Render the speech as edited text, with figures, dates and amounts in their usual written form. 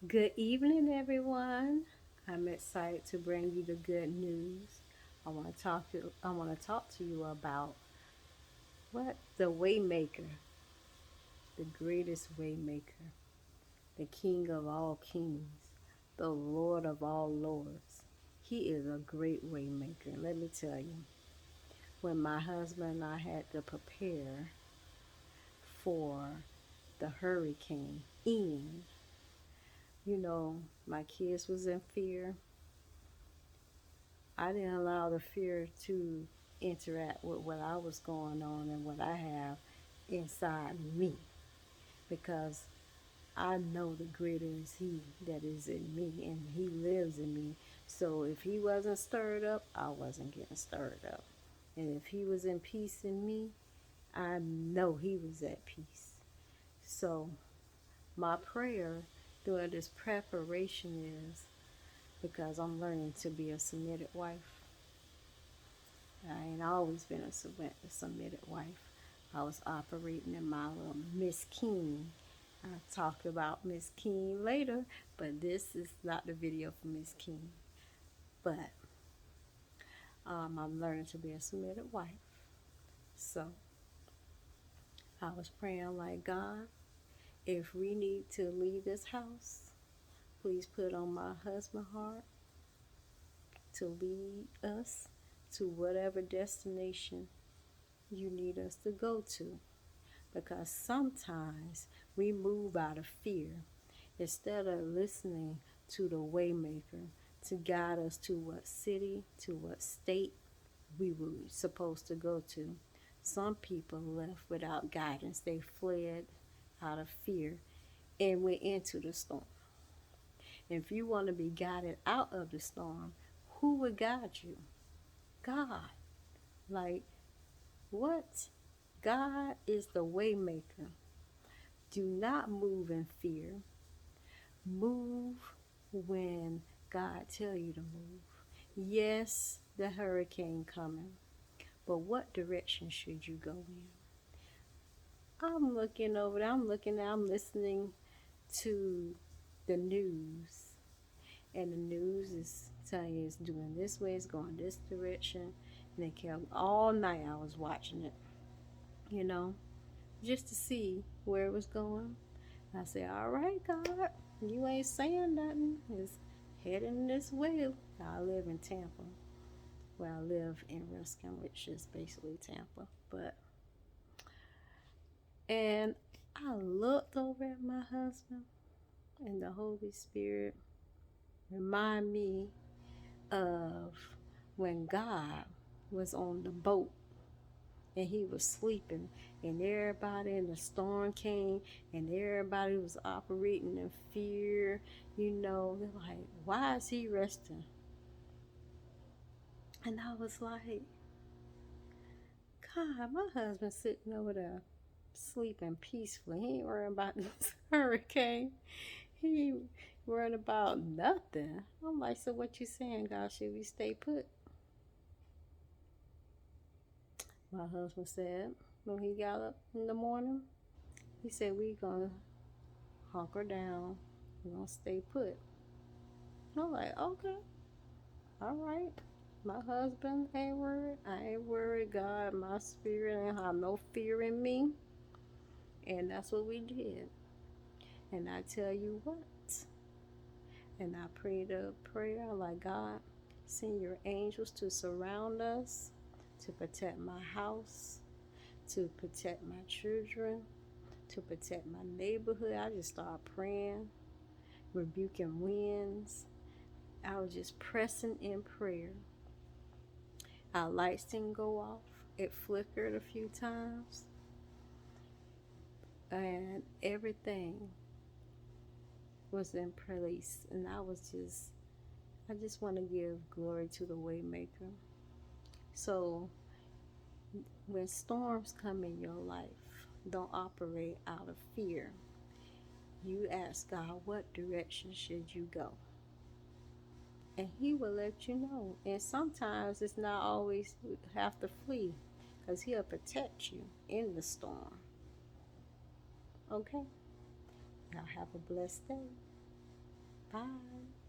Good evening, everyone. I'm excited to bring you the good news. I want to talk to you about what the Waymaker, the greatest Waymaker, the King of all kings, the Lord of all lords. He is a great Waymaker. Let me tell you, when my husband and I had to prepare for the hurricane Ian, my kids was in fear. I didn't allow the fear to interact with what I was going on and what I have inside me because I know the greater is He that is in me and He lives in me. So if He wasn't stirred up, I wasn't getting stirred up. And if He was in peace in me, I know He was at peace. So my prayer during this preparation is because I'm learning to be a submitted wife. I ain't always been a submitted wife. I was operating in my little Miss King. I'll talk about Miss King later, but this is not the video for Miss King. But I'm learning to be a submitted wife. So I was praying like, God, if we need to leave this house, please put on my husband's heart to lead us to whatever destination you need us to go to. Because sometimes we move out of fear instead of listening to the waymaker to guide us to what city, to what state we were supposed to go to. Some people left without guidance. They fled out of fear and went into the storm. If you want to be guided out of the storm, who would guide you? God. Like, what? God is the waymaker. Do not move in fear. Move when God tell you to move. Yes, the hurricane coming, but what direction should you go in? I'm looking over there. I'm listening to the news, and the news is telling you it's doing this way, it's going this direction, and they kept all night. I was watching it, you know, just to see where it was going. I said, all right, God, you ain't saying nothing. It's heading this way. I live in Tampa. Well, I live in Ruskin, which is basically Tampa. And I looked over at my husband, and the Holy Spirit remind me of when God was on the boat and he was sleeping, and everybody in the storm came, and everybody was operating in fear. They're like, why is he resting? And I was like, God, my husband's sitting over there sleeping peacefully. He ain't worrying about this hurricane. He ain't worrying about nothing. I'm like, so what you saying, God? Should we stay put? My husband said when he got up in the morning, he said, we gonna hunker down. We're gonna stay put. I'm like, okay, all right. My husband ain't worried. I ain't worried. God, my spirit ain't have no fear in me. And that's what we did. And I tell you what, and I prayed a prayer like, God, send your angels to surround us, to protect my house, to protect my children, to protect my neighborhood. I just started praying, rebuking winds. I was just pressing in prayer. Our lights didn't go off. It flickered a few times. And everything was in place. And I just want to give glory to the Waymaker. So when storms come in your life, don't operate out of fear. You ask God, what direction should you go? And He will let you know. And sometimes it's not always you have to flee because He'll protect you in the storm. Okay? Y'all have a blessed day. Bye.